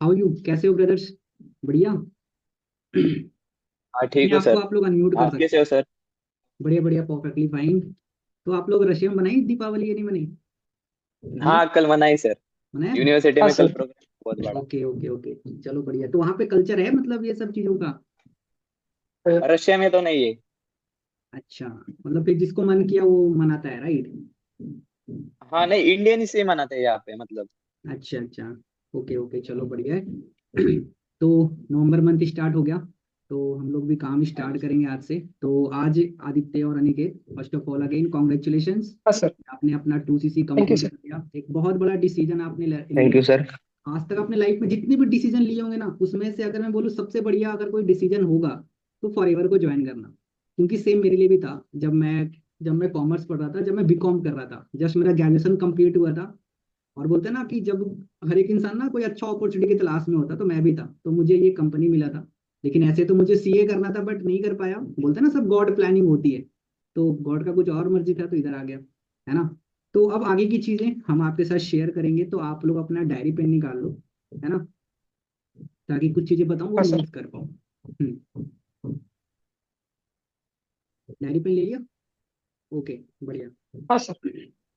How you, कैसे हो brothers? बढ़िया। हाँ अपने ठीक हूँ आप को सर। आप लोग अनम्यूट कर आप सकते कैसे हो। हो सर? बढ़िया बढ़िया, परफेक्टली फाइन। तो आप लोग रशिया में बनाई दीपावली या नहीं बनी? हाँ कल मनाई सर। मनाया। यूनिवर्सिटी हाँ में कल सर। प्रोग्राम बहुत बड़ा। ओके ओके ओके, चलो बढ़िया। तो वहाँ पे कल्चर है मतलब ये सब चीज़ों का? रशिया में तो नहीं है। अच्छा, मतलब फिर जिसको मन किया वो मनाता है, राइट? हाँ नहीं, इंडियन से मनाते हैं यहाँ पे मतलब। अच्छा अच्छा। ओके ओके, चलो बढ़िया है। तो नवंबर मंथ स्टार्ट हो गया, तो हम लोग भी काम हाँ स्टार्ट जी। करेंगे आज से। तो आज आदित्य और Aniket, first of all again congratulations. हाँ सर। आपने अपना 2CC thank you complete sir. कर लिया, एक बहुत बड़ा डिसीजन आपने थैंक लिया। You sir. आज तक अपने लाइफ में जितने भी डिसीजन लिए होंगे ना, उसमें से अगर मैं बोलूँ सबसे बढ़िया अगर कोई डिसीजन होगा तो फॉरएवर को ज्वाइन करना। क्योंकि सेम मेरे लिए भी था। जब मैं कॉमर्स पढ़ रहा था, जब मैं बीकॉम कर रहा था, जस्ट मेरा ग्रेजुएशन कंप्लीट हुआ था। और बोलते हैं ना कि जब हर एक इंसान ना कोई अच्छा अपॉर्चुनिटी की तलाश में होता, तो मैं भी था, तो मुझे ये कंपनी मिला था। लेकिन ऐसे तो मुझे सीए करना था, बट नहीं कर पाया। बोलते हैं ना सब गॉड प्लानिंग होती है। तो गॉड का कुछ और मर्जी था, तो इधर आ गया, है ना। तो अब आगे की चीजें हम आपके साथ शेयर करेंगे, तो आप लोग अपना डायरी पेन निकाल लो, है ना, ताकि कुछ चीजें बताऊं वो हाँ सर। नोट कर पाऊँ। डायरी पेन ले लिया? ओके, बढ़िया। हाँ सर।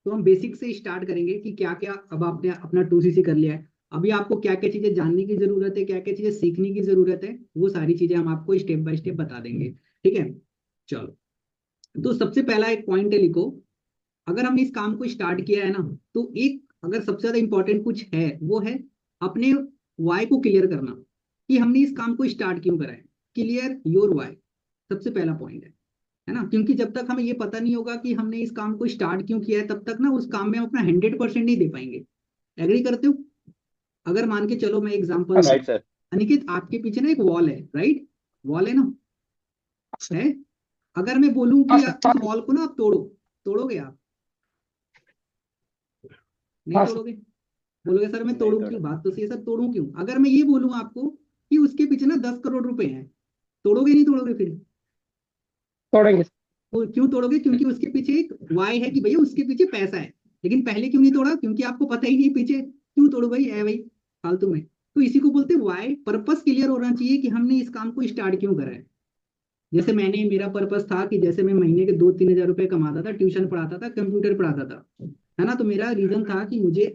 तो हम बेसिक से स्टार्ट करेंगे कि क्या क्या, अब आपने अपना 2CC कर लिया है, अभी आपको क्या क्या चीजें जानने की जरूरत है, क्या क्या चीजें सीखने की जरूरत है, वो सारी चीजें हम आपको स्टेप बाय स्टेप बता देंगे। ठीक है, चलो। तो सबसे पहला एक पॉइंट है, लिखो। अगर हमने इस काम को स्टार्ट किया है ना, तो एक अगर सबसे ज्यादा इंपॉर्टेंट कुछ है, वो है अपने वाई को क्लियर करना, कि हमने इस काम को स्टार्ट क्यों करा है। क्लियर योर वाई, सबसे पहला पॉइंट है ना। क्योंकि जब तक हमें ये पता नहीं होगा कि हमने इस काम को स्टार्ट क्यों किया है, तब तक ना उस काम में हम अपना 100% नहीं दे पाएंगे। एग्री करते हो? अगर मान के चलो, मैं एग्जांपल हाँ दूं। सर। Right sir. अनिकेत, आपके पीछे ना एक वॉल है, राइट? वॉल है ना? हाँ सर। है। अगर मैं बोलूं हाँ कि सर। उस वॉल को ना आप तोड़ो, तोड़ोगे आप? नहीं हाँ सर। तोड़ोगे। बोलोगे सर मैं नहीं तोड़ूं थोड़ा। क्यों, बात तो सही है सर, तोड़ूं क्यों? अगर मैं ये बोलूं आपको कि उसके पीछे ना 10 करोड़ रुपए हैं, तोड़ोगे नहीं तोड़ोगे फिर? तोड़ेंगे। तो क्यों तोड़ोगे? क्योंकि उसके पीछे एक वाई है कि भैया उसके पीछे पैसा है। लेकिन पहले क्यों नहीं तोड़ा? क्योंकि आपको पता ही नहीं पीछे क्यों तोड़ो भाई, है भाई, फालतू में। तो इसी को बोलते हैं वाई, पर्पस क्लियर होना चाहिए कि हमने इस काम को स्टार्ट क्यों करा है। जैसे मेरा पर्पस था कि जैसे मैं महीने के 2-3 हज़ार रुपए कमाता था, ट्यूशन पढ़ाता था, कंप्यूटर पढ़ाता था, है ना। तो मेरा रीजन था कि मुझे,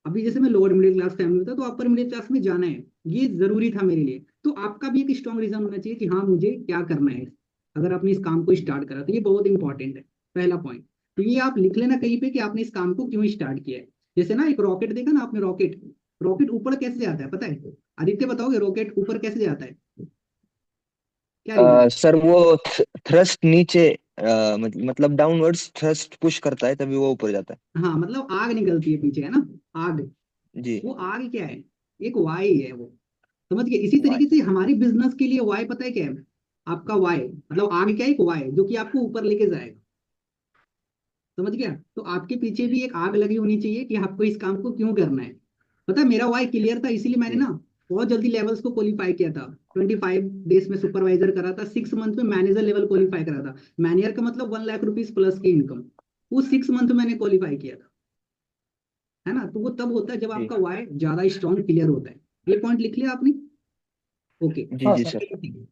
अभी जैसे मैं लोअर मिडिल क्लास फैमिली में था, तो अपर मिडिल क्लास में जाना है, ये जरूरी था मेरे लिए। तो आपका भी एक स्ट्रॉन्ग रीजन होना चाहिए कि हाँ मुझे क्या करना है। अगर आपने इस काम को स्टार्ट करा, तो ये बहुत इंपॉर्टेंट है, पहला पॉइंट। तो ये आप लिख लेना कहीं पे कि आपने इस काम को क्यों स्टार्ट किया है। जैसे ना एक रॉकेट देखा ना आपने, रॉकेट, रॉकेट ऊपर कैसे जाता है पता है? आदित्य बताओगे रॉकेट ऊपर कैसे जाता है? क्या रीजन? सर वो थ्रस्ट नीचे, मतलब डाउनवर्ड्स थ्रस्ट पुश करता है तभी वो ऊपर जाता हाँ, मतलब आग निकलती है पीछे, है ना। आग। है जी। वो आग क्या है? एक वाई है वो। समझ गए? इसी वाई। तरीके से हमारी बिजनेस के लिए वाई पता है क्या है? आपका वाई मतलब आग क्या है? एक वाई जो कि आपको ऊपर लेके जाएगा। समझ गया? तो आपके पीछे भी एक आग लगी होनी चाहिए कि आपको इस काम को क्यों करना है। पता है मेरा वाई क्लियर था, इसीलिए मैंने जी। ना बहुत जल्दी लेवल्स को क्वालिफाई किया था। 25 डेज में सुपरवाइजर करा था, 6 मंथ में मैनेजर लेवल क्वालिफाई करा था। मैनेजर का मतलब 1 लाख रुपीज प्लस की इनकम, वो 6 मंथ में मैंने क्वालिफाई किया था, है ना। तो वो तब होता है जब जी। आपका वाई ज्यादा स्ट्रॉन्ग क्लियर होता है। ये पॉइंट लिख लिया आपने? ओके। जी हाँ जी सर। सर। सेकंड थिंग,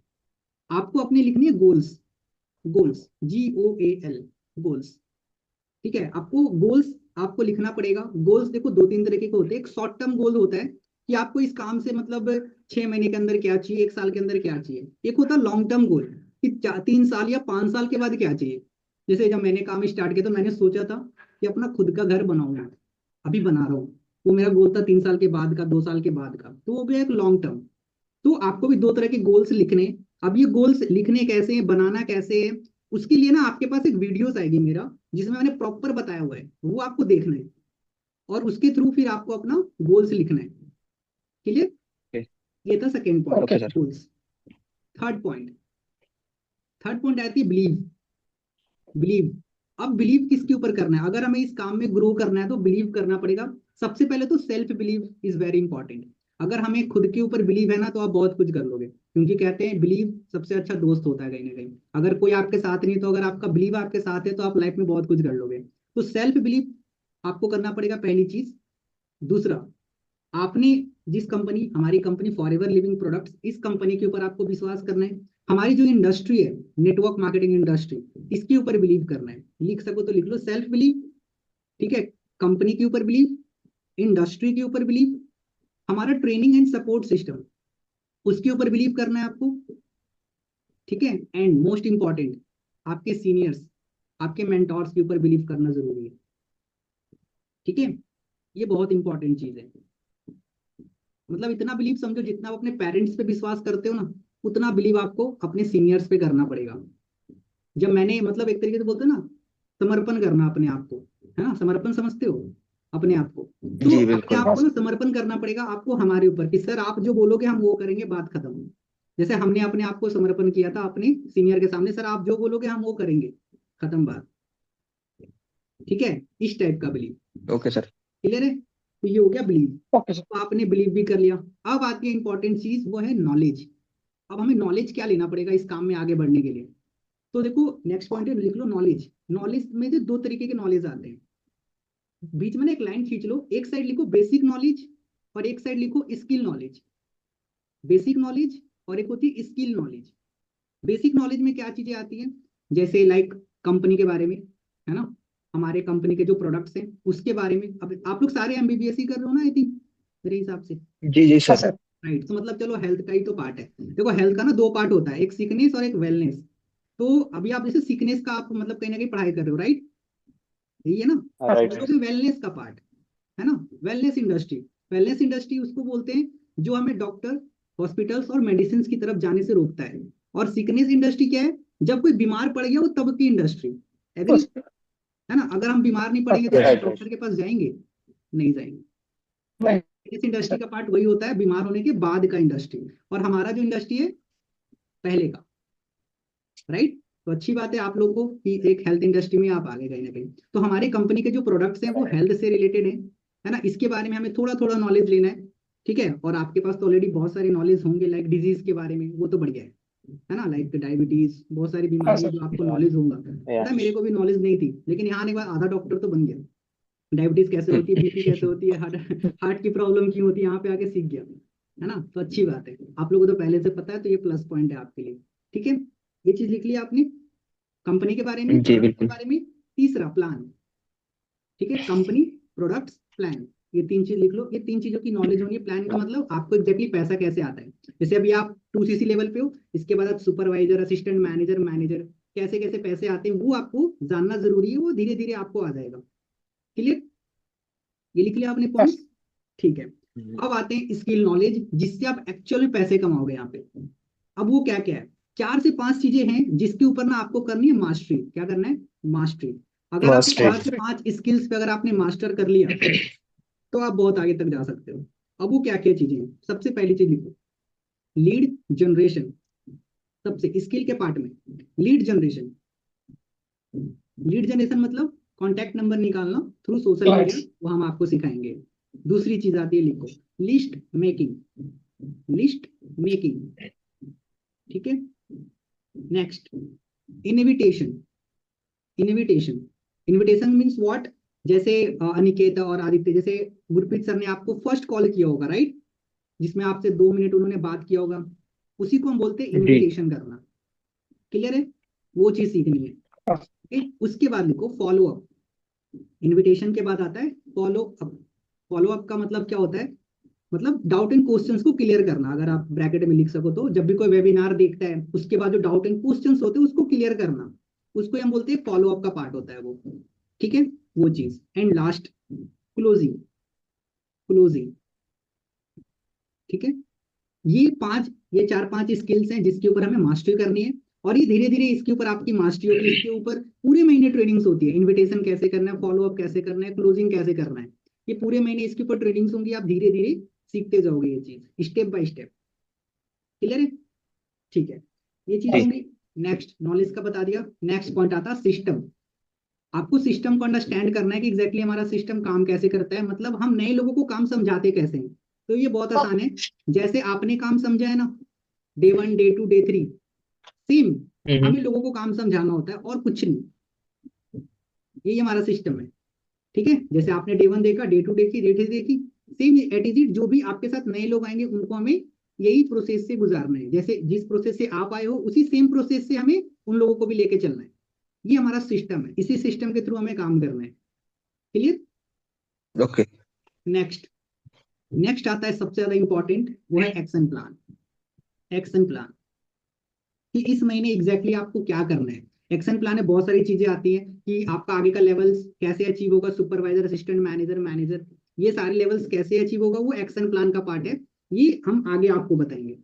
आपको अपनी लिखनी है गोल्स। Goals, GOAL, goals. ठीक है, आपको गोल्स आपको लिखना पड़ेगा। गोल्स देखो 2-3 तरीके के होते हैं। एक शॉर्ट टर्म गोल होता है कि आपको इस काम से मतलब 6 महीने के अंदर क्या चाहिए, 1 साल के अंदर क्या चाहिए। एक होता है लॉन्ग टर्म गोल, कि 3 साल या 5 साल के बाद क्या चाहिए। जैसे जब मैंने काम स्टार्ट किया तो मैंने सोचा था कि अपना खुद का घर बनाऊंगा, अभी बना रहा हूँ। वो मेरा गोल था 3 साल के बाद का, 2 साल के बाद का, तो वो भी एक लॉन्ग टर्म। तो आपको भी 2 तरह के गोल्स लिखने। अब ये गोल्स लिखने कैसे हैं, बनाना कैसे है, उसके लिए ना आपके पास एक वीडियोस आएगी मेरा, जिसमें मैंने प्रॉपर बताया हुआ है, वो आपको देखना है। और उसके थ्रू फिर आपको अपना गोल्स लिखना है। क्लियर? ओके। ये था second point, okay okay sir. Sir. Goals. Third point, third point आती है बिलीव। बिलीव, अब बिलीव किसके ऊपर करना है? अगर हमें इस काम में ग्रो करना है तो बिलीव करना पड़ेगा। सबसे पहले तो self believe is very important. अगर हमें खुद के ऊपर बिलीव है ना, तो आप बहुत कुछ कर लोगे, क्योंकि कहते हैं बिलीव सबसे अच्छा दोस्त होता है कहीं ना कहीं। अगर कोई आपके साथ नहीं, तो अगर आपका बिलीव आपके साथ है तो आप लाइफ में बहुत कुछ कर लोगे। तो सेल्फ बिलीव आपको करना पड़ेगा, पहली चीज। दूसरा, आपने जिस कंपनी, हमारी कंपनी फॉरएवर लिविंग प्रोडक्ट्स, इस कंपनी के ऊपर आपको विश्वास करना है। हमारी जो इंडस्ट्री है, नेटवर्क मार्केटिंग इंडस्ट्री, इसके ऊपर बिलीव करना है। लिख सको तो लिख लो, सेल्फ बिलीव, ठीक है, कंपनी के ऊपर बिलीव, इंडस्ट्री के ऊपर बिलीव, हमारा ट्रेनिंग एंड सपोर्ट सिस्टम, उसके ऊपर बिलीव करना है आपको, ठीक है। एंड मोस्ट इंपॉर्टेंट, आपके सीनियर्स, आपके मेंटोर्स के ऊपर बिलीव करना जरूरी है, ठीक है। ये बहुत इंपॉर्टेंट चीज है। मतलब इतना बिलीव समझो, जितना आप अपने पेरेंट्स पे विश्वास करते हो ना, उतना बिलीव आपको अपने सीनियर्स पे करना पड़ेगा। जब मैंने, मतलब एक तरीके से बोलते हैं ना, समर्पण करना अपने आप को, है ना, समर्पण समझते हो अपने आप को, तो जी अपने बिल्कुल। आप को ना समर्पण करना पड़ेगा आपको हमारे ऊपर, कि सर आप जो बोलोगे हम वो करेंगे, बात खत्म। जैसे हमने अपने आप को समर्पण किया था अपने सीनियर के सामने, सर आप जो बोलोगे हम वो करेंगे, खत्म बात, ठीक है। इस टाइप का बिलीव, ओके सर। क्लियर है। तो ये हो गया बिलीव। Okay sir. तो आपने बिलीव भी कर लिया। अब आती है इंपॉर्टेंट चीज, वो है नॉलेज। अब हमें नॉलेज क्या लेना पड़ेगा इस काम में आगे बढ़ने के लिए। तो देखो नेक्स्ट पॉइंट है, लिख लो नॉलेज। नॉलेज में जो दो तरीके के नॉलेज आते हैं, बीच में ना एक लाइन खींच लो, एक साइड लिखो बेसिक नॉलेज और एक साइड लिखो स्किल नॉलेज। बेसिक नॉलेज और एक होती है स्किल नॉलेज। बेसिक नॉलेज में क्या चीजें आती हैं, जैसे लाइक कंपनी के बारे में, है ना, हमारे कंपनी के जो प्रोडक्ट्स हैं उसके बारे में। अब आप लोग सारे एमबीबीएस ही कर रहे हो ना, आई थिंक, मेरे हिसाब से, जी जी हाँ सर। सर। राइट। तो मतलब चलो हेल्थ का ही तो पार्ट है। देखो हेल्थ का ना दो पार्ट होता है, एक सिकनेस और एक वेलनेस। तो अभी आप जैसे सिकनेस का आप मतलब कहीं ना कहीं पढ़ाई कर रहे हो, राइट, यही है ना। हाँ राइट सर। सर। तो वेलनेस का पार्ट, है ना, वेलनेस इंडस्ट्री। वेलनेस इंडस्ट्री उसको बोलते हैं जो हमें डॉक्टर, हॉस्पिटल्स और मेडिसिन की तरफ जाने से रोकता है। और सिकनेस इंडस्ट्री क्या है, जब कोई बीमार पड़ गया, वो तब की इंडस्ट्री। एग्री, उस है ना। अगर हम बीमार नहीं हाँ पड़ेंगे तो सर। Right right. डॉक्टर के पास जाएंगे, नहीं जाएंगे। नहीं इस इंडस्ट्री सर। का पार्ट वही होता है बीमार होने के बाद का इंडस्ट्री। और हमारा जो इंडस्ट्री है पहले का, राइट। तो अच्छी बात है आप लोगों को कि एक हेल्थ इंडस्ट्री में आप आगे कहीं ना कहीं। तो हमारे कंपनी के जो प्रोडक्ट्स हैं वो हेल्थ से रिलेटेड है ना। इसके बारे में हमें थोड़ा थोड़ा नॉलेज लेना है, ठीक है। और आपके पास तो ऑलरेडी बहुत सारी नॉलेज होंगे, लाइक डिजीज के बारे में, वो तो बढ़िया है ना, लाइक डायबिटीज, बहुत सारी हाँ बीमारी है सर। जो आपको नॉलेज होगा। पता है मेरे को भी नॉलेज नहीं थी, लेकिन यहाँ आने के बाद आधा डॉक्टर तो बन गया। डायबिटीज कैसे होती है, बीपी कैसे होती है, हार्ट हार्ट की प्रॉब्लम क्यों होती है, यहाँ पे आके सीख गया, है ना। तो अच्छी बात है, आप लोगों को तो पहले से पता है, तो ये प्लस पॉइंट है आपके लिए, ठीक है। ये चीज लिख लिया आपने, कंपनी के बारे में, जी प्रोडक्ट के बिल्कुल। बारे में। तीसरा प्लान, ठीक है, कंपनी, प्रोडक्ट्स, प्लान। ये तीन चीज लिख लो, ये तीन चीजों की नॉलेज होनी है। प्लान का मतलब आपको एग्जैक्टली पैसा कैसे आता है। जैसे अभी आप 2 सीसी लेवल पे हो, इसके बाद आप सुपरवाइजर, असिस्टेंट मैनेजर, मैनेजर, कैसे कैसे पैसे आते हैं वो आपको जानना जरूरी है। वो धीरे धीरे आपको आ जाएगा, क्लियर। ये लिख लिया आपने हाँ पॉइंट्स, ठीक है। अब आते हैं स्किल नॉलेज, जिससे आप एक्चुअल में पैसे कमाओगे यहाँ पे। अब वो क्या क्या है, 4 से 5 चीजें हैं जिसके ऊपर ना आपको करनी है मास्टरी। क्या करना है, मास्टरी। अगर आपने मास्टरी। 4 से 5 स्किल्स पे अगर आपने मास्टर कर लिया, तो आप बहुत आगे तक जा सकते हो। अब वो क्या क्या चीजें हैं, सबसे पहली चीज लिखो, लीड जनरेशन। सबसे स्किल के पार्ट में लीड जनरेशन। लीड जनरेशन मतलब कॉन्टैक्ट नंबर निकालना थ्रू सोशल मीडिया, क्लाइंट्स। वो हम आपको सिखाएंगे। दूसरी चीज आती है, लिखो लिस्ट मेकिंग। लिस्ट मेकिंग, ठीक है। Next, invitation. Invitation, invitation means what. जैसे अनिकेत और आदित्य, जैसे गुरप्रीत सर ने आपको फर्स्ट कॉल किया होगा, राइट, जिसमें आपसे 2 मिनट उन्होंने बात किया होगा, उसी को हम बोलते हैं जी। इनविटेशन करना, क्लियर है। वो चीज सीखनी है, हाँ ठीक? उसके बाद लिखो फॉलो अप। इनविटेशन के बाद आता है फॉलो अप। फॉलो अप का मतलब क्या होता है, मतलब डाउट एंड क्वेश्चंस को क्लियर करना। अगर आप ब्रैकेट में लिख सको तो, जब भी कोई वेबिनार देखता है उसके बाद जो डाउट एंड क्वेश्चंस होते हैं उसको क्लियर करना, उसको हम बोलते हैं फॉलो अप का पार्ट होता है वो, ठीक है, वो चीज। And last, closing. क्लोजिंग, ठीक है। ये 4-5 स्किल्स हैं जिसके ऊपर हमें मास्टरी करनी है। और ये धीरे धीरे इसके ऊपर आपकी मास्टरी होगी। इसके ऊपर पूरे महीने ट्रेनिंग्स होती है, इनविटेशन कैसे करना है, फॉलो अप कैसे करना है, क्लोजिंग कैसे करना है। ये पूरे महीने इसके ऊपर ट्रेनिंग्स होंगी, आप धीरे धीरे सीखते जाओगे ये चीज, स्टेप बाय स्टेप, क्लियर है, ठीक है। ये चीज जी। होंगी। नेक्स्ट, नॉलेज का बता दिया। नेक्स्ट पॉइंट आता है सिस्टम। आपको सिस्टम को अंडरस्टैंड करना है कि एग्जैक्टली हमारा सिस्टम काम कैसे करता है, मतलब हम नए लोगों को काम समझाते कैसे हैं। तो ये बहुत आसान है, जैसे आपने काम समझा है ना, डे 1, डे 2, डे 3, सेम हम्म। हमें लोगों को काम समझाना होता है और कुछ नहीं। यही हमारा सिस्टम है, ठीक है। जैसे आपने डे 1 देखा, डे 2 देखी, डे 3 देखी, सेम एटीट्यूड, जो भी आपके साथ नए लोग आएंगे उनको हमें यही प्रोसेस से गुजारना है, जैसे जिस प्रोसेस से आप आए हो उसी सेम प्रोसेस से हमें उन लोगों को भी लेके चलना है। ये हमारा सिस्टम है, इसी सिस्टम के थ्रू हमें काम करना है। क्लियर? ओके। नेक्स्ट नेक्स्ट आता है सबसे ज्यादा इंपॉर्टेंट, वो है एक्शन प्लान। एक्शन प्लान कि इस महीने एग्जैक्टली आपको क्या करना है। एक्शन प्लान में बहुत सारी चीजें आती हैं कि आपका आगे का लेवल्स कैसे अचीव होगा, सुपरवाइजर, असिस्टेंट मैनेजर, मैनेजर, ये सारे लेवल्स कैसे अचीव होगा, वो एक्शन प्लान का पार्ट है। ये हम आगे आपको बताएंगे।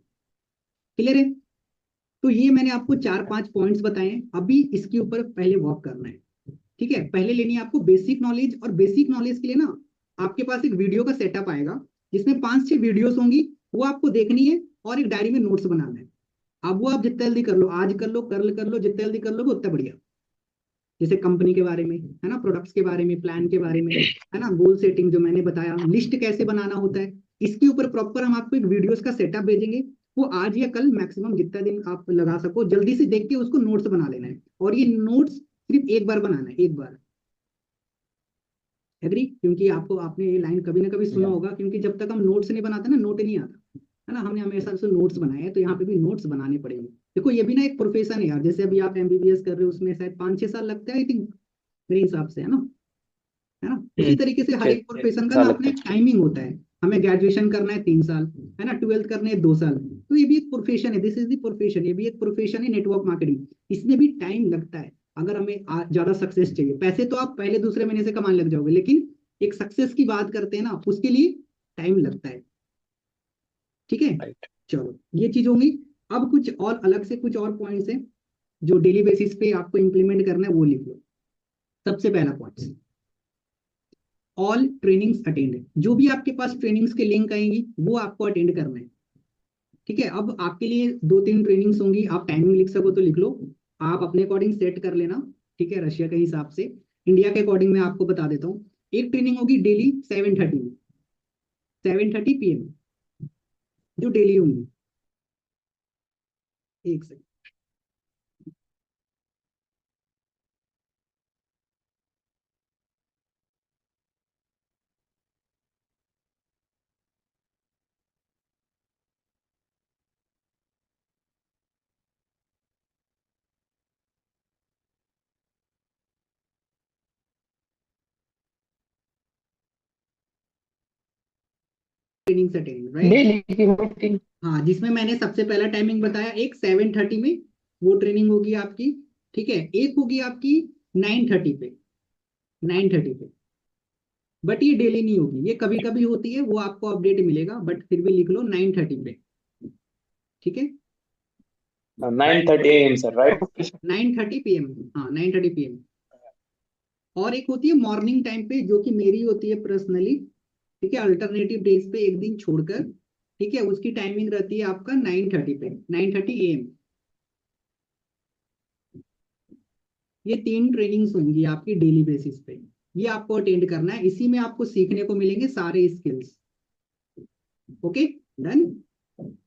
क्लियर है? तो ये मैंने आपको 4-5 पॉइंट्स बताए हैं, अभी इसके ऊपर पहले वर्क करना है। ठीक है, पहले लेनी है आपको बेसिक नॉलेज, और बेसिक नॉलेज के लिए ना आपके पास एक वीडियो का सेटअप आएगा जिसमें 5-6 वीडियोस होंगी, वो आपको देखनी है और एक डायरी में नोट्स बनाना है। अब वो आप जितना जल्दी कर लो, आज कर लो, कल कर लो, जितना जल्दी कर लो उतना बढ़िया। जैसे कंपनी के बारे में है ना, प्रोडक्ट्स के बारे में, प्लान के बारे में है ना, गोल सेटिंग जो मैंने बताया, लिस्ट कैसे बनाना होता है, इसके ऊपर प्रॉपर हम आपको एक वीडियोस का सेटअप भेजेंगे। वो आज या कल मैक्सिमम जितना दिन आप लगा सको जल्दी से देख के उसको नोट्स बना लेना है, और ये नोट्स सिर्फ एक बार बनाना है, एक बार। एग्री? क्योंकि आपको, आपने ये लाइन कभी ना कभी सुना होगा, क्योंकि जब तक हम नोट्स नहीं बनाते ना, नोट नहीं आता है ना। हमने हमेशा से नोट्स बनाए हैं, तो यहाँ पे भी नोट्स बनाने पड़ेंगे। देखो ये भी ना एक प्रोफेशन है यार, जैसे अभी आप एमबीबीएस कर रहे हो, उसमें शायद 5-6 साल लगता है आई थिंक, मेरे हिसाब से, है ना? है ना? उसी तरीके से हर एक प्रोफेशन का ना अपना एक टाइमिंग होता है। हमें ग्रेजुएशन करना है 3 साल, है ना, 12th करने है 2 साल, तो ये भी एक प्रोफेशन है, दिस इज द प्रोफेशन, ये भी एक प्रोफेशन है, नेटवर्क मार्केटिंग। इसमें भी टाइम लगता है। अगर हमें ज्यादा सक्सेस चाहिए, पैसे तो आप पहले दूसरे महीने से कमाने लग जाओगे, लेकिन एक सक्सेस की बात करते हैं ना, उसके लिए टाइम लगता है। ठीक है, चलो ये चीज होंगी। अब कुछ और अलग से कुछ और पॉइंट्स हैं जो डेली बेसिस पे आपको इंप्लीमेंट करना है, वो लिख लो। सबसे पहला पॉइंट, ऑल ट्रेनिंग्स अटेंड। जो भी आपके पास ट्रेनिंग्स के लिंक आएंगी वो आपको अटेंड करना है। ठीक है, अब आपके लिए 2-3 ट्रेनिंग्स होंगी, आप टाइमिंग लिख सको तो लिख लो, आप अपने अकॉर्डिंग सेट कर लेना। ठीक है, रशिया के हिसाब से, इंडिया के अकॉर्डिंग मैं आपको बता देता हूँ। एक ट्रेनिंग होगी डेली 7:30 में, 7:30 PM, जो डेली होंगी। एक second, training attend, right? Daily की मीटिंग। हाँ, जिसमें मैंने सबसे पहला टाइमिंग बताया, एक 7:30 में वो ट्रेनिंग होगी आपकी। ठीक है, एक होगी आपकी 9:30 पे, 9:30 पे, बट ये डेली नहीं होगी, ये कभी कभी होती है, वो आपको अपडेट मिलेगा, बट फिर भी लिख लो 9:30 पे। ठीक है, 9:30 AM सर, राइट? 9:30 PM, हाँ 9:30 PM। और एक होती है मॉर्निंग टाइम पे, जो कि मेरी होती है पर्सनली। ठीक है, अल्टरनेटिव डेज पे एक दिन छोड़कर। ठीक है, उसकी टाइमिंग रहती है आपका 9:30 पे, 9:30 AM। ये 3 ट्रेनिंग्स होंगी आपकी डेली बेसिस पे, ये आपको अटेंड करना है, इसी में आपको सीखने को मिलेंगे सारे स्किल्स। Okay, done?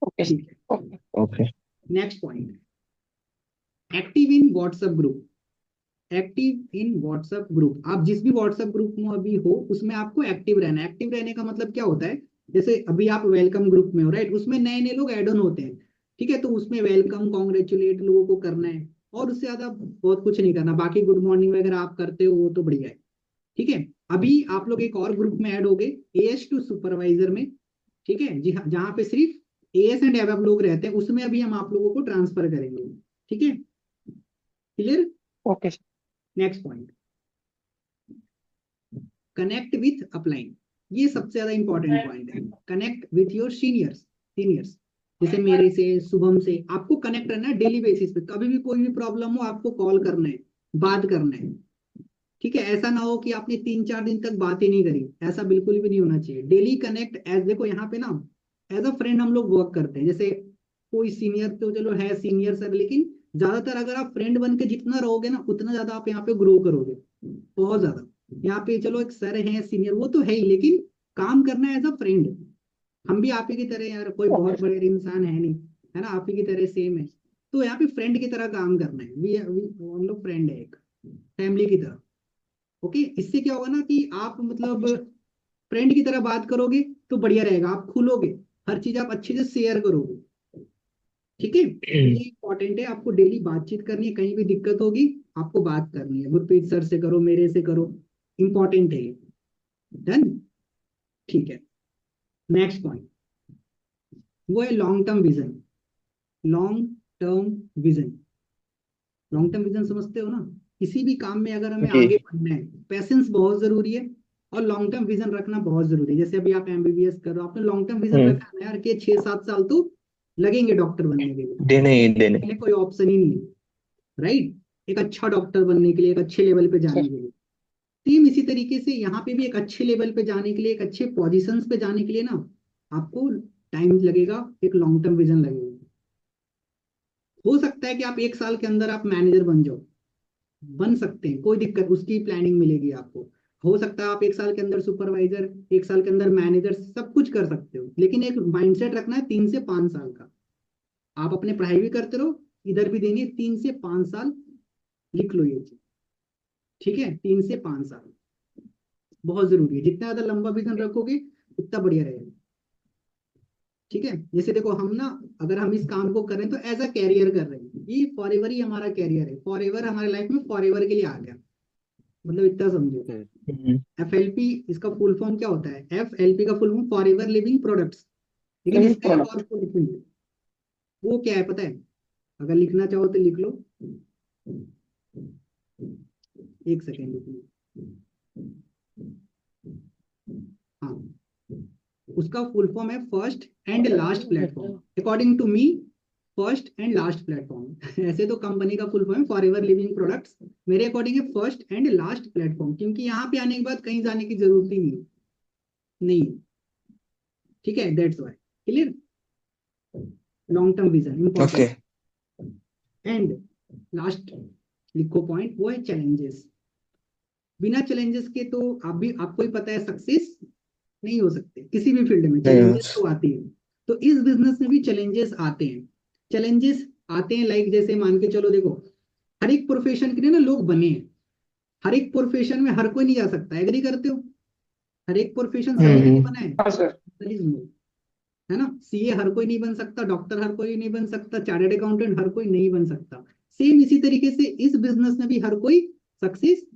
ओके ठीक है, okay. Next point, active in WhatsApp group. Active in WhatsApp group, आप जिस भी व्हाट्सएप ग्रुप में अभी हो उसमें आपको एक्टिव रहना है। एक्टिव रहने का मतलब क्या होता है, जैसे अभी आप वेलकम ग्रुप में हो, राइट, उसमें नए नए लोग ऐड ऑन होते हैं। ठीक है, तो उसमें वेलकम, कॉन्ग्रेचुलेट लोगों को करना है, और उससे ज्यादा बहुत कुछ नहीं करना। बाकी गुड मॉर्निंग वगैरह आप करते हो, वो तो बढ़िया है। ठीक है, अभी आप लोग एक और ग्रुप में ऐड हो गए, एएस टू सुपरवाइजर में। ठीक है जी हाँ, जहाँ पे सिर्फ एएस एंड एबव लोग रहते हैं, उसमें अभी हम आप लोगों को ट्रांसफर करेंगे। ठीक है, clear? Okay sir. Next point, connect with upline. ये सबसे ज्यादा इंपॉर्टेंट पॉइंट है, connect with your seniors. Seniors जैसे मेरे से, शुभम से, आपको कनेक्ट रहना है डेली बेसिस पे। कभी भी कोई भी प्रॉब्लम हो आपको कॉल करना है, बात करना है। ठीक है, ऐसा ना हो कि आपने 3-4 दिन तक बात ही नहीं करी, ऐसा बिल्कुल भी नहीं होना चाहिए। डेली कनेक्ट, एज देखो यहाँ पे ना एज अ फ्रेंड हम लोग वर्क करते हैं। जैसे कोई सीनियर तो चलो है सीनियर सर, लेकिन ज्यादातर अगर आप फ्रेंड बन के जितना रहोगे ना, उतना ज्यादा आप यहाँ पे ग्रो करोगे, बहुत ज्यादा। यहाँ पे चलो एक सर है सीनियर, वो तो है ही, लेकिन काम करना है एज अ फ्रेंड। हम भी आप ही की तरह यार, कोई ओके बहुत सर। बड़े इंसान है नहीं, है ना, आप ही की तरह सेम है। तो यहाँ पे फ्रेंड की तरह काम करना है, हम लोग फ्रेंड है, एक फैमिली की तरह। ओके, इससे क्या होगा ना कि आप मतलब ओके सर। फ्रेंड की तरह बात करोगे तो बढ़िया रहेगा, आप खुलोगे, हर चीज आप अच्छे से शेयर करोगे। ठीक है, तो ये इंपॉर्टेंट है, आपको डेली बातचीत करनी है, कहीं भी दिक्कत होगी आपको बात करनी है, गुरप्रीत सर से करो, मेरे से करो, इंपॉर्टेंट है ये। डन, ठीक है। नेक्स्ट पॉइंट वो है long term vision. Long term vision, long term vision समझते हो ना? किसी भी काम में अगर हमें जी। आगे बढ़ना है, पैसेंस बहुत जरूरी है और लॉन्ग टर्म विजन रखना बहुत जरूरी है। जैसे अभी आप एमबीबीएस कर रहे हो, आपने लॉन्ग टर्म विजन रखा है ना यार, कि 6-7 साल तो लगेंगे डॉक्टर बनने के लिए, देने ही देने। पहले कोई ऑप्शन ही नहीं है, राइट? एक अच्छा डॉक्टर बनने के लिए, एक अच्छे लेवल पे जाने के लिए। सेम इसी तरीके से यहाँ पे भी एक अच्छे लेवल पे जाने के लिए, एक अच्छे पोजीशंस पे जाने के लिए ना आपको टाइम लगेगा, एक लॉन्ग टर्म विजन लगेगा। हो सकता है कि आप 1 साल के अंदर आप मैनेजर बन जाओ, बन सकते हैं, कोई दिक्कत, उसकी प्लानिंग मिलेगी आपको। हो सकता है आप 1 साल के अंदर सुपरवाइजर, 1 साल के अंदर मैनेजर, सब कुछ कर सकते हो, लेकिन एक माइंडसेट रखना है 3 से 5 साल का। आप अपने पढ़ाई भी करते रहो, इधर भी देंगे 3 से 5 साल, लिख लो ये चीज, ठीक है? 3 से 5 साल बहुत जरूरी है, जितना ज्यादा लंबा विजन रखोगे उतना बढ़िया रहेगा। ठीक है, जैसे देखो हम ना, अगर हम इस काम को कर रहे हैं तो एज अ कैरियर कर रहे हैं, ये फॉर एवर ही हमारा कैरियर है, फॉर एवर हमारे लाइफ में फॉर एवर के लिए आ गया, मतलब इतना समझो। FLP इसका फुल फॉर्म क्या होता है? FLP का full form for ever Living products, लेकिन Living इसका एक product. और फुल फॉर्म है, वो क्या है पता है? अगर लिखना चाहो तो लिख लो, एक सेकेंड लिख लो। हाँ, उसका फुल फॉर्म है first and last platform, according to me, first and last platform. ऐसे तो कंपनी का फुल फॉर्म है फॉर एवर लिविंग प्रोडक्ट्स, मेरे अकॉर्डिंग है फर्स्ट एंड लास्ट प्लेटफॉर्म, क्योंकि यहाँ पे आने के बाद कहीं जाने की जरूरत ही नहीं। ठीक है, that's why. Clear? Long term vision okay. Important. And last लिखो पॉइंट, वो है चैलेंजेस। बिना चैलेंजेस के तो आप भी, आपको ही पता है, सक्सेस नहीं हो सकते किसी भी फील्ड में, चैलेंजेस तो आती है। तो इस बिजनेस में भी चैलेंजेस आते हैं। चैलेंजेस आते हैं लाइक, जैसे मान के चलो, देखो हर एक प्रोफेशन के लिए ना लोग बने हैं, हर एक प्रोफेशन में हर कोई नहीं जा सकता, एग्री करते हो? हर एक प्रोफेशन सभी के लिए बना है, हाँ सर. है ना? सीए हर कोई नहीं बन सकता, डॉक्टर हर कोई नहीं बन सकता, चार्टर्ड अकाउंटेंट हर कोई नहीं बन सकता। सेम इसी तरीके से इस बिजनेस में भी हर कोई सक्सेस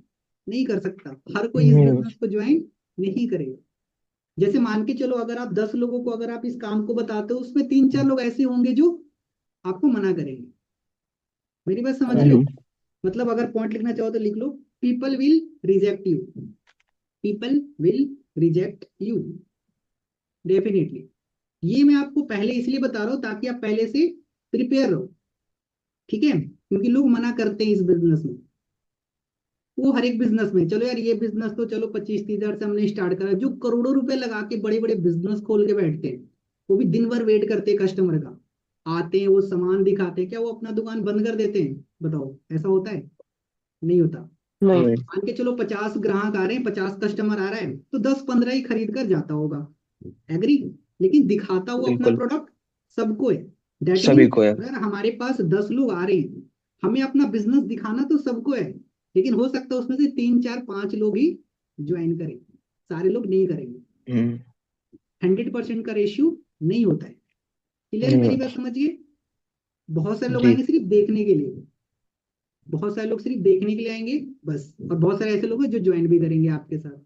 नहीं कर सकता, हर कोई इस बिजनेस को ज्वाइन नहीं करेगा। जैसे मान के चलो, अगर आप 10 लोगों को अगर आप इस काम को बताते हो, उसमें 3-4 लोग ऐसे होंगे जो आपको मना करेंगे। मेरी बात समझ रहे हो? मतलब अगर पॉइंट लिखना चाहो तो लिख लो, people will reject you, people will reject you definitely. ये मैं आपको पहले इसलिए बता रहा हूँ ताकि आप पहले से प्रिपेयर रहो, ठीक है? क्योंकि लोग मना करते हैं इस बिजनेस में, वो हर एक बिजनेस में। चलो यार, ये बिजनेस तो चलो 25-30 हजार से हमने स्टार्ट करा, जो करोड़ों रुपए लगा के बड़े बड़े बिजनेस खोल के बैठते हैं, वो भी दिन भर वेट करते हैं कस्टमर का, आते हैं, वो सामान दिखाते हैं, क्या वो अपना दुकान बंद कर देते हैं? बताओ, ऐसा होता है? नहीं होता। नहीं. मान के चलो 50 ग्राहक आ रहे हैं, 50 कस्टमर आ रहा है, तो 10-15 ही खरीद कर जाता होगा, एग्री? लेकिन दिखाता वो अपना बिल्कुल। प्रोडक्ट सबको है। दैट सभी मीन को है। अगर हमारे पास 10 लोग आ रहे हैं, हमें अपना बिजनेस दिखाना तो सबको है, लेकिन हो सकता है उसमें से 3-4-5 लोग ही ज्वाइन करें, सारे लोग नहीं करेंगे। 100% का रेशियो नहीं होता है। क्लियर? मेरी बात समझिए। बहुत सारे लोग जी। आएंगे सिर्फ देखने के लिए, बहुत सारे लोग सिर्फ देखने के लिए आएंगे बस, और बहुत सारे ऐसे लोग हैं जो ज्वाइन भी करेंगे आपके साथ।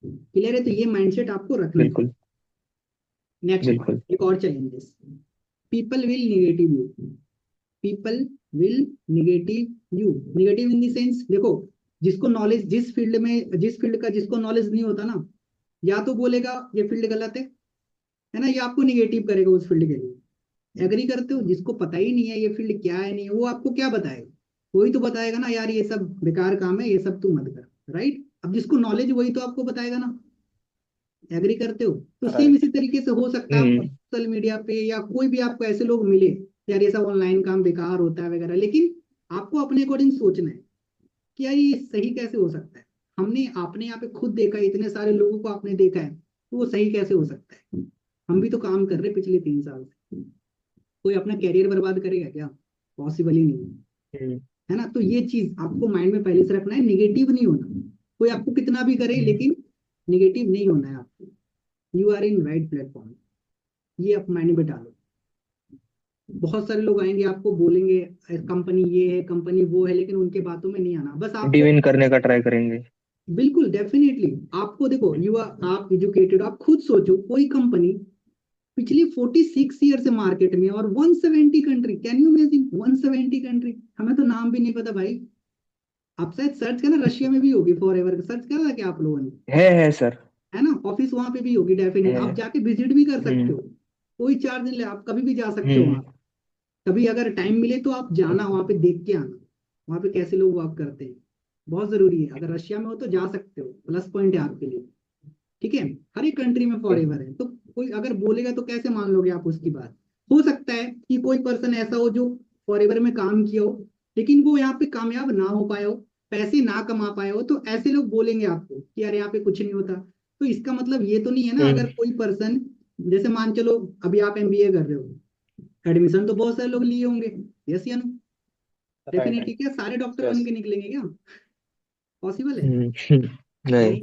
क्लियर है? तो ये माइंडसेट आपको रखना है। बिल्कुल नेक्स्ट बिल्कुल। पॉइंट, एक और challenges, people will negative you, people will negative you, negative in the sense, देखो जिसको नॉलेज, जिस फील्ड में, जिस फील्ड का जिसको नॉलेज नहीं होता ना, या तो बोलेगा ये फील्ड गलत है ना, या आपको निगेटिव करेगा उस फील्ड के लिए। एग्री करते हो? जिसको पता ही नहीं है ये फील्ड क्या है नहीं है, वो आपको क्या बताएगा? वही तो बताएगा ना, यार ये सब बेकार काम है, ये सब तू मत कर, राइट? अब जिसको नॉलेज वही तो आपको बताएगा ना, एग्री करते हो? तो सेम इसी तरीके से हो सकता है आप सोशल मीडिया पे या कोई भी आपको ऐसे लोग मिले, यार ये सब ऑनलाइन काम बेकार होता है वगैरह, लेकिन आपको अपने अकॉर्डिंग सोचना है कि यार ये सही कैसे हो सकता है। हमने आपने यहाँ पे खुद देखा है, इतने सारे लोगों को आपने देखा है, तो वो सही कैसे हो सकता है? हम भी तो काम कर रहे हैं पिछले 3 साल से, कोई अपना कैरियर बर्बाद करेगा क्या? पॉसिबल ही नहीं है ना? तो ये चीज आपको माइंड में पहले से रखना है, निगेटिव नहीं होना। कोई आपको कितना भी करे, लेकिन निगेटिव नहीं होना है आपको, you are in right platform, ये आप माइंड में डालो। बहुत सारे लोग आएंगे आपको बोलेंगे कंपनी ये है कंपनी वो है, लेकिन उनके बातों में नहीं आना, बस आपको डिविन करने का ट्राई करेंगे। बिल्कुल डेफिनेटली आपको देखो, आप एजुकेटेड, आप खुद सोचो कोई कंपनी पिछली 46 ईयर से मार्केट में और 170 country, can you imagine 170 country, हमें तो नाम भी नहीं पता भाई। आप शायद सर्च करना, रशिया में भी होगी फॉर एवर, सर्च करा था क्या आप लोगों ने? है सर। है ना, ऑफिस वहां पे भी होगी डेफिनेट, है। आप जाके विजिट भी कर सकते हम्म। हो, कोई चार्ज नहीं ले, आप कभी भी जा सकते हो हम्म। वहां। कभी अगर टाइम मिले तो आप जाना वहां पे, देख के आना वहां पे कैसे लोग वर्क करते हैं, बहुत जरूरी है। अगर रशिया में हो तो जा सकते हो, प्लस पॉइंट है आपके लिए। ठीक है, हर एक कंट्री में फॉर एवर है, तो कोई अगर बोलेगा तो कैसे मान लोगे आप उसकी बात? हो सकता है कि कोई पर्सन ऐसा हो जो फॉर एवर में काम किया हो, लेकिन वो यहाँ पे कामयाब ना हो पाया हो, पैसे ना कमा पाए हो, तो ऐसे लोग बोलेंगे आपको कि यार यहाँ पे कुछ नहीं होता। तो इसका मतलब ये तो नहीं है ना, हम्म। अगर कोई पर्सन, जैसे मान चलो अभी आप एमबीए कर रहे हो, एडमिशन तो बहुत सारे लोग लिए होंगे, यस या नो? Right. डेफिनेटली, क्या सारे डॉक्टर बन Yes. के निकलेंगे क्या? पॉसिबल है? नहीं। नहीं,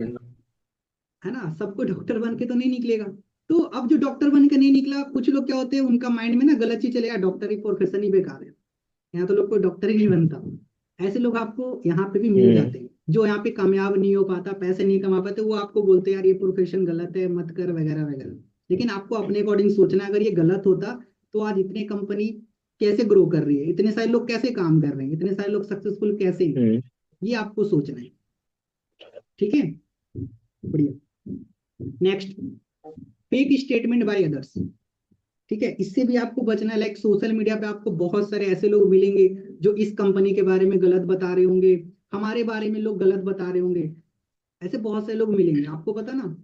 है ना, सबको डॉक्टर बन के तो नहीं निकलेगा। तो अब जो डॉक्टर बन के नहीं निकला, कुछ लोग क्या होते हैं, उनका माइंड में ना गलत चीज चलेगा, डॉक्टर ही प्रोफेशन ही बेकार है, यहाँ तो लोग कोई डॉक्टर ही नहीं बनता। ऐसे लोग आपको यहाँ पे भी मिल हम्म। जाते हैं, जो यहाँ पे कामयाब नहीं हो पाता, पैसे नहीं कमा पाते, वो आपको बोलते हैं यार ये प्रोफेशन गलत है, मत कर वगैरह वगैरह। लेकिन आपको अपने अकॉर्डिंग सोचना है, अगर ये गलत होता तो आज इतने कंपनी कैसे ग्रो कर रही है, इतने सारे लोग कैसे काम कर रहे हैं, इतने सारे लोग सक्सेसफुल कैसे हैं, हम्म। ये आपको सोचना है। ठीक है, बढ़िया। Next, fake statement by others. ठीक है, इससे भी आपको बचना है। लाइक सोशल मीडिया पे आपको बहुत सारे ऐसे लोग मिलेंगे जो इस कंपनी के बारे में गलत बता रहे होंगे, हमारे बारे में लोग गलत बता रहे होंगे, ऐसे बहुत सारे लोग मिलेंगे आपको। पता ना,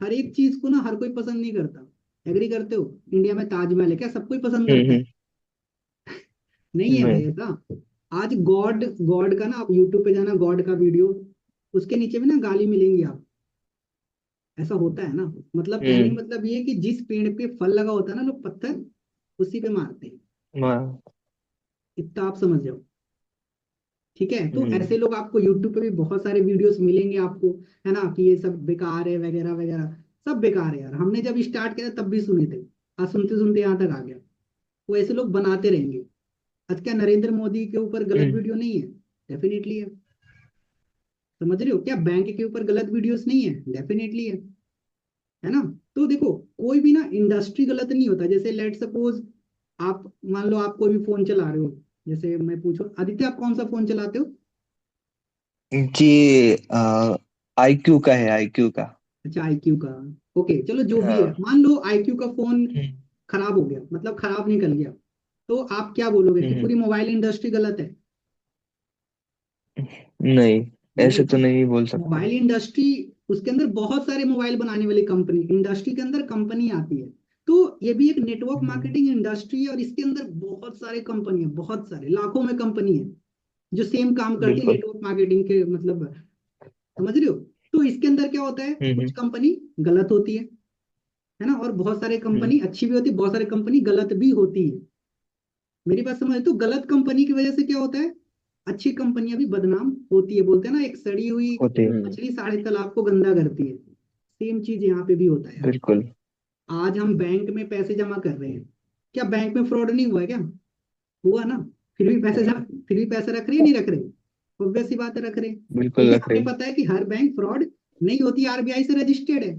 हर एक चीज को ना हर कोई पसंद नहीं करता। एग्री करते हो? इंडिया में ताजमहल है, क्या सब कोई पसंद करता है? हम्म। नहीं है भाई नहीं। ऐसा। आज गॉड गॉड का ना, आप यूट्यूब पे जाना, गॉड का वीडियो, उसके नीचे भी ना गाली मिलेंगी आप, ऐसा होता है ना। मतलब कहने का हम्म। मतलब ये है कि जिस पेड़ पे फल लगा होता है ना, लोग पत्थर उसी पे मारते हैं, मा- इतना आप समझ जाओ। ठीक है, तो हम्म। ऐसे लोग आपको यूट्यूब पे भी बहुत सारे वीडियोस मिलेंगे आपको, है ना, कि ये सब बेकार है वगैरह वगैरह। सब बेकार है यार, हमने जब स्टार्ट किया था तब भी सुने थे, आज सुनते सुनते यहाँ तक आ गया। वो ऐसे लोग बनाते रहेंगे। आज क्या नरेंद्र मोदी के ऊपर गलत हम्म। वीडियो नहीं है? डेफिनेटली है। समझ रहे हो? क्या बैंक के ऊपर गलत वीडियोस नहीं है? डेफिनेटली है ना। तो देखो, कोई भी ना इंडस्ट्री गलत नहीं होता। जैसे लेट सपोज, आप मान लो आप कोई भी फोन चला रहे हो, जैसे मैं पूछूं, आदित्य आप कौन सा फोन चलाते हो? जी, आईक्यू का है, आईक्यू का। अच्छा, आईक्यू का। ओके चलो, जो भी है, हाँ। मान लो आईक्यू का फोन हम्म। खराब हो गया, मतलब खराब निकल गया, तो आप क्या बोलोगे कि हम्म। पूरी मोबाइल इंडस्ट्री गलत है? नहीं, ऐसे नहीं, तो नहीं बोल सकते। मोबाइल इंडस्ट्री, उसके अंदर बहुत सारे मोबाइल बनाने वाली कंपनी, इंडस्ट्री के अंदर कंपनी आती है। तो ये भी एक नेटवर्क हम्म। मार्केटिंग इंडस्ट्री है, और इसके अंदर बहुत सारे कंपनी है, बहुत सारे लाखों में कंपनी है जो सेम काम करती है बिल्कुल। नेटवर्क मार्केटिंग के, मतलब समझ रहे हो? तो इसके अंदर क्या होता है, कुछ हम्म। कंपनी गलत होती है ना, और बहुत सारे हम्म। कंपनी अच्छी भी होती है, बहुत सारे कंपनी गलत भी होती है। मेरी बात समझ, तो गलत कंपनी की वजह से क्या होता है, अच्छी कंपनियां भी बदनाम होती है। बोलते हैं ना, एक सड़ी हुई होते हैं। मछली सारे तालाब को गंदा करती है, सेम चीज यहाँ पे भी होता है यार। बिल्कुल। आज हम बैंक में पैसे जमा कर रहे हैं, क्या बैंक में फ्रॉड नहीं हुआ है क्या? हुआ ना। फिर भी पैसे रख रहे हैं, नहीं रख रहे? ऑब्वियस सी बात है, रख रहे हैं, बिल्कुल क्योंकि रख रहे हमें हैं। पता है कि हर बैंक फ्रॉड नहीं होती, आरबीआई से रजिस्टर्ड है।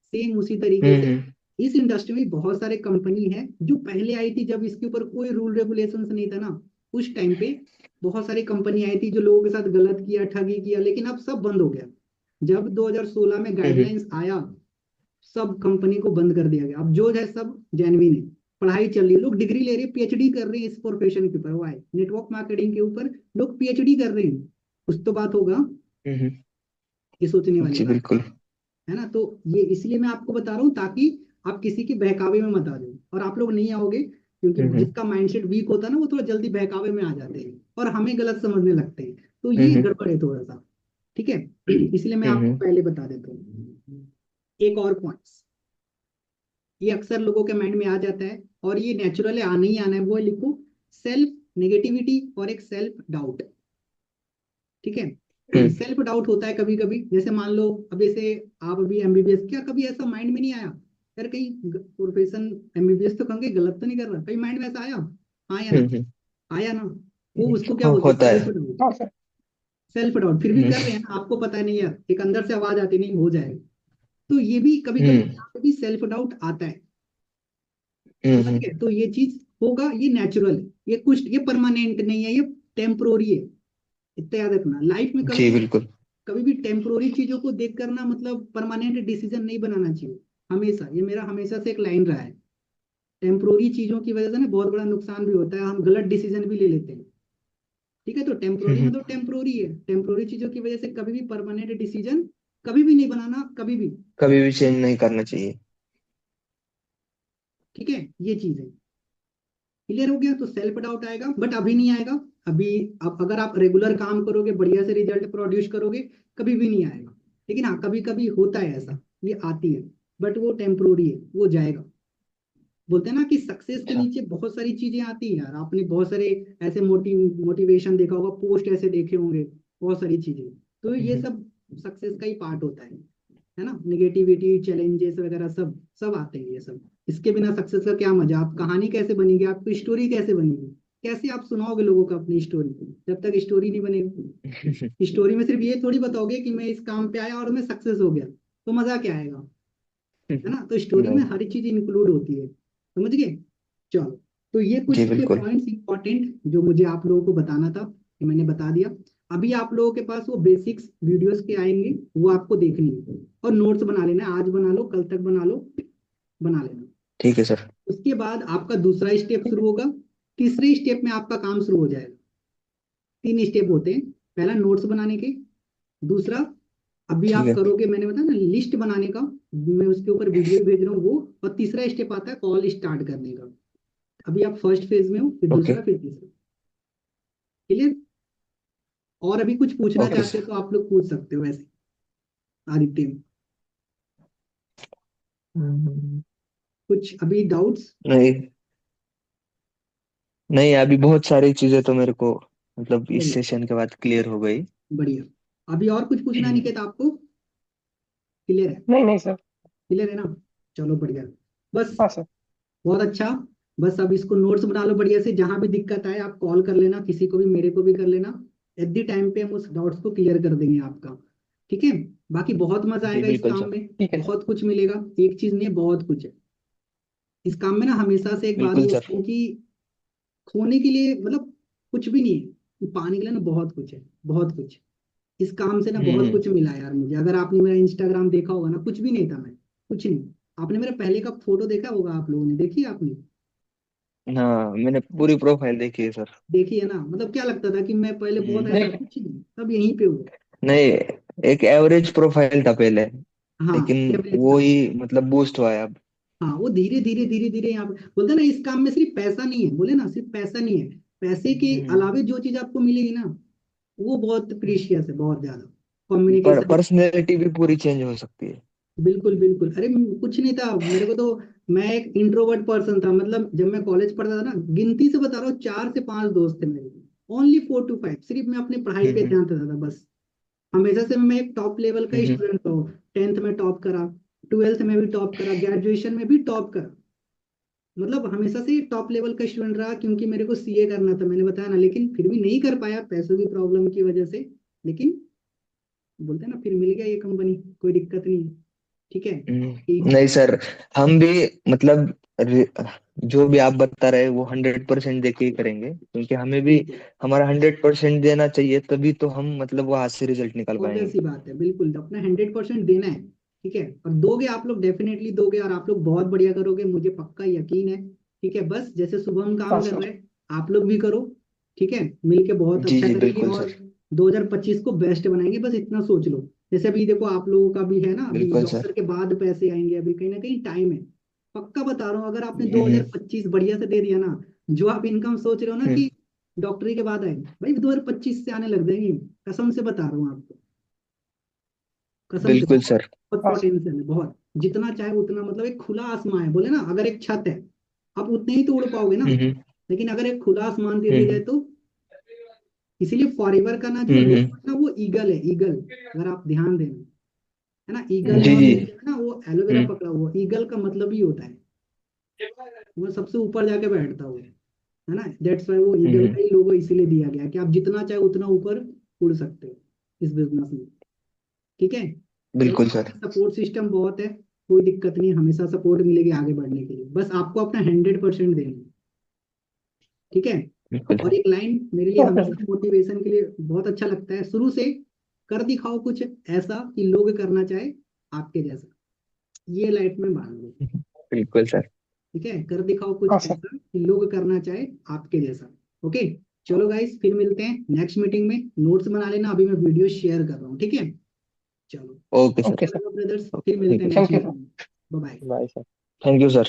सेम उसी तरीके से हम्म। इस इंडस्ट्री में बहुत सारे कंपनी है जो पहले आई थी, जब इसके ऊपर कोई रूल रेगुलेशंस नहीं था ना, उस टाइम पे बहुत सारी कंपनी आई थी जो लोगों के साथ गलत किया, ठगी किया, लेकिन अब सब बंद हो गया। जब 2016 में हम्म। गाइडलाइंस आया, सब कंपनी को बंद कर दिया गया। अब जो है सब जेन्युइन है, पढ़ाई चल रही है, लोग डिग्री ले रहे हैं, पीएचडी कर रहे हैं इस प्रोफेशन के ऊपर, वाई नेटवर्क मार्केटिंग के ऊपर लोग पीएचडी कर रहे हैं। कुछ तो बात होगा, हम्म। ये सोचने वाली जी बात बिल्कुल। है ना। तो ये इसलिए मैं आपको बता रहा हूँ, ताकि आप किसी के बहकावे में मत आ जाओ, और आप लोग नहीं आओगे, क्योंकि हम्म। जिसका माइंडसेट वीक होता है ना, वो थोड़ा जल्दी बहकावे में आ जाते हैं और हमें गलत समझने लगते हैं। तो ये हम्म। गड़बड़ है थोड़ा सा। ठीक है, इसलिए मैं आपको हम्म। पहले बता देता हूँ। एक और पॉइंट्स, ये अक्सर लोगों के माइंड में आ जाता है, और ये नेचुरल है, आना ही आना है, वो लिखो, सेल्फ नेगेटिविटी और एक सेल्फ डाउट। ठीक है, सेल्फ डाउट होता है कभी कभी, जैसे मान लो अब जैसे आप अभी एमबीबीएस, क्या कभी ऐसा माइंड में नहीं आया यार कहीं प्रोफेशन एमबीबीएस तो करेंगे, गलत तो नहीं कर रहा, कहीं माइंड में ऐसा आया? हाँ या ना? हम्म। आया ना? वो उसको क्या बोलते हैं, होता सेल्फ है। डाउट। हाँ सर। सेल्फ डाउट फिर भी कर रहे हम्म हैं ना, आपको पता नहीं यार, एक अंदर से आवाज आती नहीं हो जाएगा। तो ये भी कभी कभी हम्म यहाँ पे भी सेल्फ डाउट आता है, समझ हम्म। गए? तो ये चीज होगा, ये नेचुरल है, ये कुछ ये परमानेंट नहीं है, ये टेम्पोरी है। इतना याद रखना, लाइफ में कभी जी भी बिल्कुल। कभी भी टेम्पोरी चीजों को देख करना मतलब परमानेंट डिसीजन नहीं बनाना चाहिए। हमेशा, ये मेरा हमेशा से एक लाइन रहा है, टेम्पोरी चीजों की वजह से ना बहुत बड़ा नुकसान भी होता है, हम गलत डिसीजन भी ले लेते हैं। ठीक है, तो टेम्पोरी हम्म। मतलब टेम्पोरी है, टेम्पोरी चीजों की वजह से कभी भी परमानेंट डिसीजन कभी भी नहीं बनाना, कभी भी। कभी भी चेंज नहीं करना चाहिए। ठीक है, ये चीज है। क्लियर हो गया? तो सेल्फ डाउट आएगा बट अभी नहीं आएगा। अभी अब अगर आप रेगुलर काम करोगे, बढ़िया से रिजल्ट प्रोड्यूस करोगे, कभी भी नहीं आएगा। लेकिन हाँ, कभी कभी होता है ऐसा, ये आती है, बट वो टेम्पोरी है, वो जाएगा। बोलते हैं ना कि सक्सेस के अच्छा। नीचे बहुत सारी चीजें आती हैं यार, आपने बहुत सारे ऐसे मोटिवेशन देखा होगा, पोस्ट ऐसे देखे होंगे, बहुत सारी चीजें। तो ये हम्म सब सक्सेस का ही पार्ट होता है ना? निगेटिविटी, चैलेंजेस वगैरह सब सब आते हैं ये सब। इसके बिना सक्सेस का क्या मजा? आप कहानी कैसे बनेगी, आपकी स्टोरी कैसे बनेगी, कैसे आप सुनाओगे लोगों को अपनी स्टोरी, जब तक स्टोरी नहीं बनेगी। स्टोरी में सिर्फ ये थोड़ी बताओगे कि मैं इस काम पे आया और मैं सक्सेस हो गया, तो मजा क्या आएगा? है ना? तो स्टोरी में नहीं। हर चीज इंक्लूड होती है, समझ गए? चलो, तो ये कुछ जी थे बिल्कुल। पॉइंट्स इंपॉर्टेंट जो मुझे आप लोगों को बताना था, कि मैंने बता दिया। अभी आप लोगों के पास वो बेसिक्स वीडियोस के आएंगे, वो आपको देखनी है और नोट्स बना लेना है, आज बना लो, कल तक बना लो, बना लेना। ठीक है सर। उसके बाद आपका दूसरा स्टेप शुरू होगा, तीसरे स्टेप में आपका काम शुरू हो जाएगा। 3 स्टेप होते हैं, पहला नोट्स बनाने के, दूसरा अभी ठीक आप है। करोगे, मैंने बताया ना लिस्ट बनाने का, मैं उसके ऊपर वीडियो भेज रहा हूँ वो, और तीसरा स्टेप आता है कॉल स्टार्ट करने का। अभी आप फर्स्ट फेज में हो, फिर ओके। दूसरा, फिर तीसरा। क्लियर? और अभी कुछ पूछना ओके चाहते सर। हो तो आप लोग पूछ सकते हो वैसे, आदित्य। कुछ अभी डाउट्स? नहीं नहीं, अभी बहुत सारी चीजें तो मेरे को मतलब इस बढ़िया, सेशन के बाद क्लियर हो गई। बढ़िया। अभी और कुछ पूछना है निकेत आपको? क्लियर है? नहीं नहीं सर। क्लियर है ना? चलो बढ़िया, बस, हाँ सर। बहुत अच्छा। बस अब इसको नोट्स बना लो बढ़िया से, जहां भी दिक्कत आए आप कॉल कर लेना, किसी को भी, मेरे को भी कर लेना। एट द टाइम पे हम उस डाउट्स को क्लियर कर देंगे आपका। ठीक है? बाकी बहुत मजा जी आएगा इस बिल्कुल काम सर। में, ठीक है सर। बहुत कुछ मिलेगा, एक चीज नहीं है, बहुत कुछ है इस काम में ना। हमेशा से एक बात बिल्कुल बोलते सर। हैं कि खोने के लिए मतलब कुछ भी नहीं है, पाने के लिए ना बहुत कुछ है, बहुत कुछ। इस काम से ना बहुत हम्म। कुछ मिला यार मुझे। अगर आपने मेरा इंस्टाग्राम देखा होगा ना, कुछ भी नहीं था मैं, कुछ नहीं। आपने मेरा पहले का फोटो देखा होगा, आप लोगों ने देखी है आपने? हाँ, मैंने पूरी प्रोफाइल देखी है सर। देखी है ना? मतलब क्या लगता था कि मैं पहले बहुत ऐसा, देख। कुछ नहीं, सब यहीं पे हुआ। नहीं, एक एवरेज प्रोफाइल था पहले, हाँ, लेकिन एवरेज वो था। ही मतलब बूस्ट हुआ है अब। हाँ, वो धीरे धीरे धीरे धीरे यहाँ पे बोलते हैं ना, इस काम में सिर्फ पैसा नहीं है, बोले ना सिर्फ पैसा नहीं है, पैसे के हम्म। अलावे जो चीज आपको मिलेगी ना, वो बहुत प्रीशियस है, बहुत ज्यादा। पर कम्युनिकेशन। पर्सनैलिटी भी पूरी चेंज हो सकती है। बिल्कुल बिल्कुल, अरे कुछ नहीं था मेरे को तो। मैं एक इंट्रोवर्ट पर्सन था, मतलब जब मैं कॉलेज पढ़ता था ना, गिनती से बता रहा हूँ, 4 से 5 दोस्त थे मेरे, ओनली 4 to 5, सिर्फ मैं अपनी पढ़ाई पे हम्म ध्यान देता था बस। हमेशा से मैं एक टॉप लेवल का हम्म। स्टूडेंट रहा हूँ। 10th में टॉप करा, 12th में भी टॉप करा, ग्रेजुएशन में भी टॉप करा, मतलब हमेशा से टॉप लेवल का स्टूडेंट रहा, क्योंकि मेरे को सीए करना था, मैंने बताया ना, लेकिन फिर भी नहीं कर पाया पैसों की प्रॉब्लम की वजह से। लेकिन बोलते हैं ना, फिर मिल गया ये कंपनी, कोई दिक्कत नहीं है। ठीक है कि नहीं सर, हम भी मतलब जो भी आप बता रहे वो 100% देके ही करेंगे, क्योंकि हमें भी बिल्कुल, हमारा 100% देना चाहिए, तभी तो हम मतलब वहां से रिजल्ट निकाल ऑब्वियस पाएंगे। सी बात है, बिल्कुल अपना 100% देना है। ठीक है, और दोगे आप लोग, डेफिनेटली दोगे, और आप लोग बहुत बढ़िया करोगे, मुझे पक्का यकीन है। ठीक है, बस जैसे शुभम हाँ काम कर सर। रहे हैं, आप लोग भी करो। ठीक है, मिलके बहुत जी अच्छा जी करेंगे, बिल्कुल और सर। 2025 को बेस्ट बनाएंगे, बस इतना सोच लो। जैसे अभी देखो आप लोगों का भी है ना, अभी बिल्कुल डॉक्टर सर। के बाद पैसे आएंगे, अभी कहीं ना कहीं टाइम है। पक्का बता रहा हूँ, अगर आपने हम्म 2025 बढ़िया से दे दिया ना, जो आप इनकम सोच रहे हो ना हम्म। कि डॉक्टरी के बाद आएगी, भाई 2025 से आने लग जाएंगी। कसम से बता रहा हूँ आपको, कसम से, बिल्कुल बहुत सर। बहुत हाँ सर। पोटेंशियल है, बहुत। जितना चाहे उतना, मतलब एक खुला आसमान है, बोले ना, अगर एक छत है, आप उतने ही तो उड़ पाओगे ना। हम्म लेकिन अगर एक खुला आसमान दे दिया जाए हम्म। तो इसीलिए फॉरएवर का ना जो हम्म। लोगो है ना वो ईगल है, ईगल, अगर आप ध्यान देना, है ना, ईगल है जी और जी। नीचे है ना वो एलोवेरा हम्म पकड़ा हुआ, ईगल का मतलब ही होता है वो सबसे ऊपर जाके बैठता हुआ, है ना, दैट्स वाई वो ईगल हम्म। का ही लोगो इसीलिए दिया गया है कि आप जितना चाहे उतना ऊपर उड़ सकते हो इस बिजनेस में। ठीक है, चलो बिल्कुल सर। सपोर्ट सिस्टम बहुत है, कोई दिक्कत नहीं, हमेशा सपोर्ट मिलेगी आगे बढ़ने के लिए, बस आपको अपना 100% देना है। ठीक है, बिल्कुल और सर। एक लाइन मेरे लिए ओके हमेशा मोटिवेशन के लिए बहुत अच्छा लगता है, शुरू से कर दिखाओ कुछ ऐसा कि लोग करना चाहे आपके जैसा, ये लाइफ में बांध लो। बिल्कुल सर। ठीक है, कर दिखाओ कुछ हाँ सर। ऐसा कि लोग करना चाहे आपके जैसा। ओके, चलो गाइस फिर मिलते हैं नेक्स्ट मीटिंग में, नोट्स बना लेना, अभी मैं वीडियो शेयर कर रहा हूँ। ठीक है, चलो okay sir. Okay sir. Brothers, फिर ओके मिलते ठीक हैं है। Next thank you sir. Meeting में। Bye bye. Bye, sir. Thank you sir.